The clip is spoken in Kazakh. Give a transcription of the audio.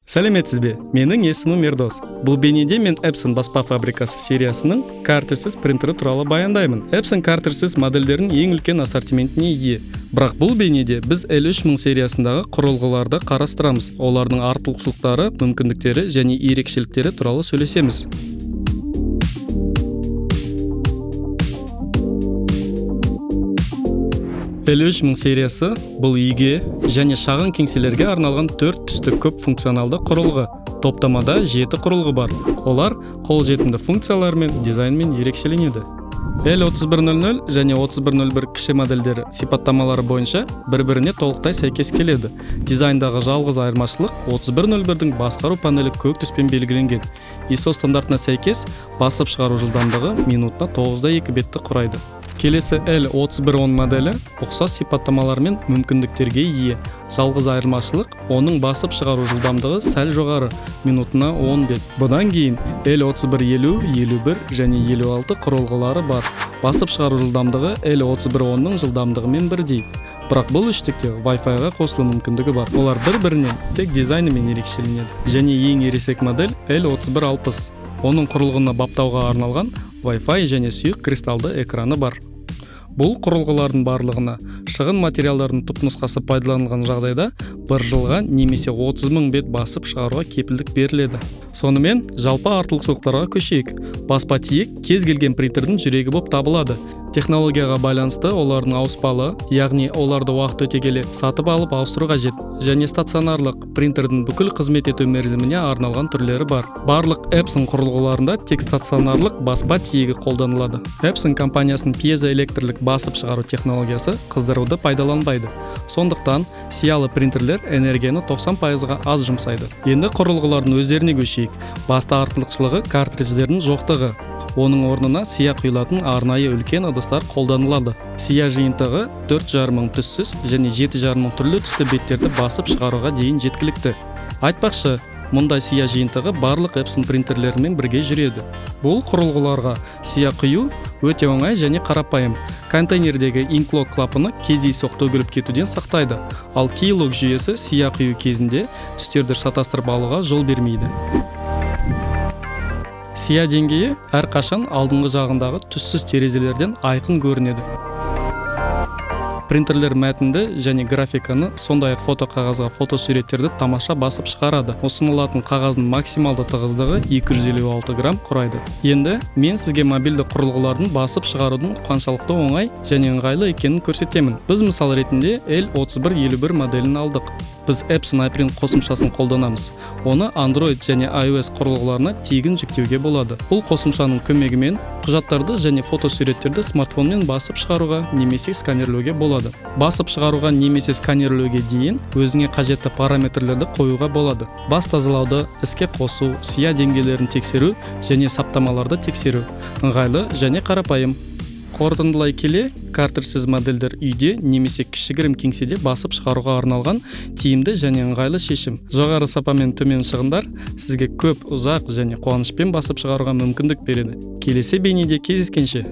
Сәлеметсіз бе? Менің есімім Ердос. Бұл бейнеде мен Epson баспа фабрикасы сериясының картриджсіз принтері туралы баяндаймын. Epson картриджсіз модельдердің ең үлкен ассортиментіне ие. Бірақ бұл бейнеде біз L3000 сериясындағы құрылғыларды қарастырамыз. Олардың артықшылықтары, мүмкіндіктері және ерекшеліктері туралы сөйлесеміз. L3000 сериясы бұл үйге және шағын кеңселерге арналған 4 түсті көп функционалды құрылғы. Топтамада 7 құрылғы бар. Олар қолжетімді функциялармен, дизайнмен ерекшеленеді. L3100 және 3101 кіші модельдері сипаттамалары бойынша бір-біріне толықтай сәйкес келеді. Дизайндағы жалғыз айырмашылық 3101-дің басқару панелі көк түспен белгіленген. ISO стандартына сәйкес басып шығару жылдамдығы минутына 9.2 бетті құрайды. Келесі L3110 моделі ұқсас сипаттамалар мен мүмкіндіктерге ие. Жалғыз айырмашылық оның басып шығару жылдамдығы сәл жоғары, минутына 10 бет. Бұдан кейін L3150, 51 және 56 құрылғылары бар. Басып шығару жылдамдығы L3110-ның жылдамдығымен бірдей. Бірақ бұл үштікте Wi-Fi-ға қосылу мүмкіндігі бар. Олар бір-бірінен тек дизайнымен ерекшеленеді. Және ең ересек модель L3160. Оның құрылғыны баптауға арналған Wi-Fi және сұйық кристалды экраны бар. Бұл құрылғылардың барлығына шығын материалдардың түпнұсқасы пайдаланылған жағдайда 1 жылға немесе 30.000 бет басып шығаруға кепілдік беріледі. Сонымен жалпы артықшылықтарға көшейік. Баспа тиек кез келген принтердің жүрегі болып табылады. Технологияға байланысты олардың ауыспалы, яғни оларды уақыт өте келе сатып алып ауыстыру қажет, және стационарлық принтердің бүкіл қызмет ету мерзіміне арналған түрлері бар. Барлық Epson құрылғыларында тек стационарлық баспа тиегі қолданылады. Epson компаниясының пьезоэлектрлік басып шығару технологиясы қыздыруды пайдаланбайды. Сондықтан сиялы принтерлер энергияны 90%-ға аз жұмсайды. Енді құрылғылардың өздеріне көшейік. Басты артықшылығы картридждердің жоқтығы. Оның орнына сия құйылатын арнайы үлкен ыдыстар қолданылады. Сия жиынтығы 4,5 түссіз және 7,5 түрлі түсті беттерді басып шығаруға дейін жеткілікті. Айтпақшы, мұндай сия жиынтығы барлық Epson принтерлерімен бірге жүреді. Бұл құрылғыларға сия құю өте оңай және қарапайым. Контейнердегі инклок клапаны кездейсоқ төгіліп кетуден сақтайды, ал keylog жүйесі сия құю кезінде түстерді шатастырып алуға жол бермейді. Сия деңгейі әрқашан алдыңғы жағындағы түссіз терезелерден айқын көрінеді. Принтерлер мәтінді және графиканы, сондай-ақ фотоқағазға фотосуреттерді тамаша басып шығарады. Ұсынылатын қағаздың максималды тығыздығы 256 грамм құрайды. Енді мен сізге мобильді құрылғылардың басып шығарудың қаншалықты оңай және ыңғайлы екенін көрсетемін. Біз мысал ретінде L3151 моделін алдық. Біз Epson iPrint қосымшасын қолданамыз. Оны Android және iOS құрылғыларына тегін жүктеуге болады. Бұл қосымшаның көмегімен құжаттарды және фотосуреттерді смартфонмен басып шығаруға немесе сканерлеуге болады. Басып шығаруға немесе сканерлеуге дейін өзіңе қажетті параметрлерді қоюға болады. Бас тазалауды іске қосу, сия деңгейлерін тексеру және саптамаларды тексеру. Ыңғайлы және қарапайым. Қорытындылай келе, картриджсіз модельдер үйде немесе кішігірім кеңседе басып шығаруға арналған тиімді және ыңғайлы шешім. Жоғары сапа мен төмен шығындар сізге көп, ұзақ және қуанышпен басып шығаруға мүмкіндік береді. Келесі бейнеде кездескенше.